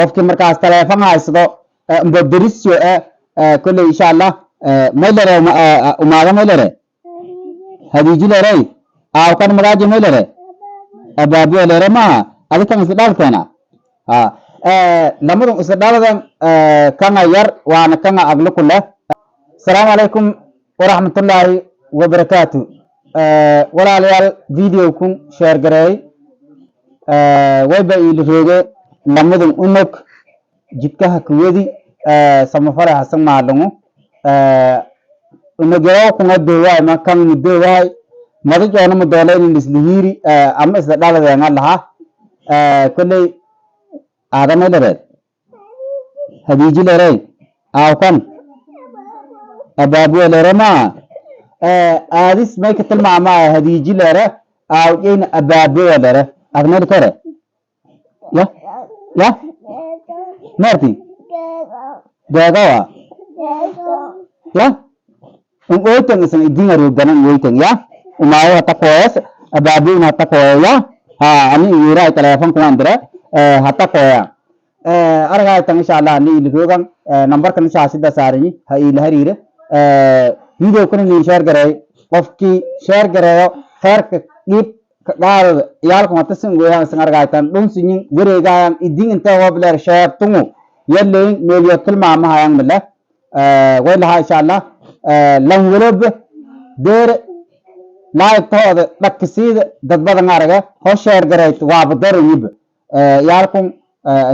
qofkii markaas taleefan haysado mboderisyo kulley insha allah maylere umaada maylere hadiijilere kan magaaji maylere abaabiyo lere maaha adikan isdhaalkeena lamadun isdhaaladan kanga yar waana kanga aglo kule asalaamu calaykum waraxmatullaahi wabarakaatu walaalayaal video kun sheer gareey wayba iili rooge lamadun unog jidkaha kuwadi samafale hasan maalungu unagero kunga deewaay ma kan mudeewaay madajoona mudooleynin islihiri ama isla dhaladeanga laha kulley aadamay lereed hadiiji lerey aawkan abaabuwe lere maa aadis may ka tilmaamaya hadiiji lere aawjeyna abaabuwe lere admel kore ya merti deegawa ya oytan isan idingaroganan oytan ya umaayo hata koyas abaabuwna hata koya ya ani iwiray teleefon kuwan dire hata koya aragaytan insha allah ani ilirogan nambarkan shaashida saarayi ha ila hariire video kan ni share garay qofkii share garayo khairka dhib qaar yaalku matasin weeyaan san aragaytan dhunsiin wareegayan idin inta wabler share tungu yalleen meeliyo tilmaamahayan mala waylaha insha allah lan walab deer laaytooda dhakisiida dad badan araga ho share garay waa badarayib yaalku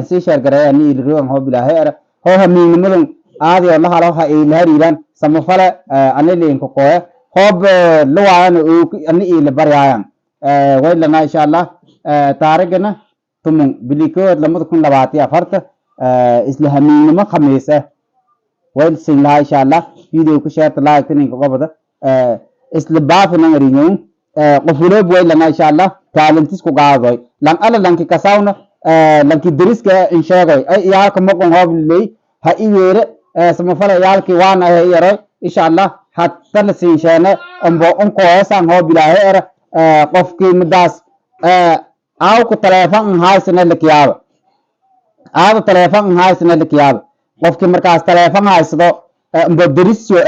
si share garay ani ilirogan ho bilaahay ho hamiinimadan aadi oo la halo ha ila hariiran samafale anileen ko koy hob luwaan ani ila barayaan waylana insha allah taarigana tumun bilikood 2024 isla hamiinimo khamiisa wayl sinla insha allah video ku share like tin ko qabada isla baafna ngariyo qofuloob waylana insha allah talentis ku gaadoy lan ala lanki kasawna lanki diriska in sheegay ay yaa ka maqon hob leey ha iweere samafale yaalki waan ay yaro insha allah hatta la siishana ambo onko san ho bilaahay qofkii midaas aaw ku teleefan haysana lakiyaaba aad teleefan haysana lakiyaaba qofkii markaas teleefan haysado ambo derisyo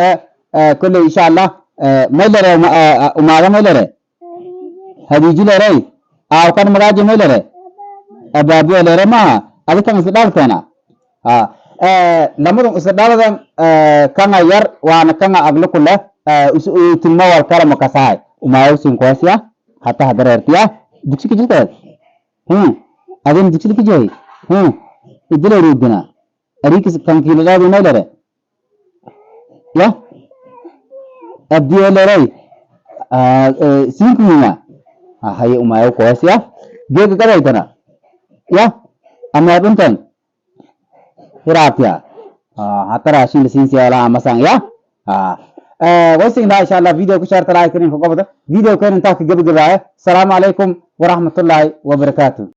kulley insha allah maylere umaada maylere hadiiji lere aaw kan magaaji maylere abaabiyo lere maaha adikan isdhaalkeena lamadun isdhaladan kanga yar waana kanga aglo kule utinma wal kala makasaay umaayo sinkoosya hata hadareertiya dugsi kijilteed adin dugsi kijay idile ruudina arikis kankiiladaadu maylere ya abdiyo lerey sinkumiya haye umaayo koosya geega gadaytana ya ama dhuntan hiraatya hatara shin sinsiya la amasan ya وسينا إن شاء الله فيديو كشار تلاقي كريم في قبضة فيديو كان انتهى قبل. السلام عليكم ورحمة الله وبركاته.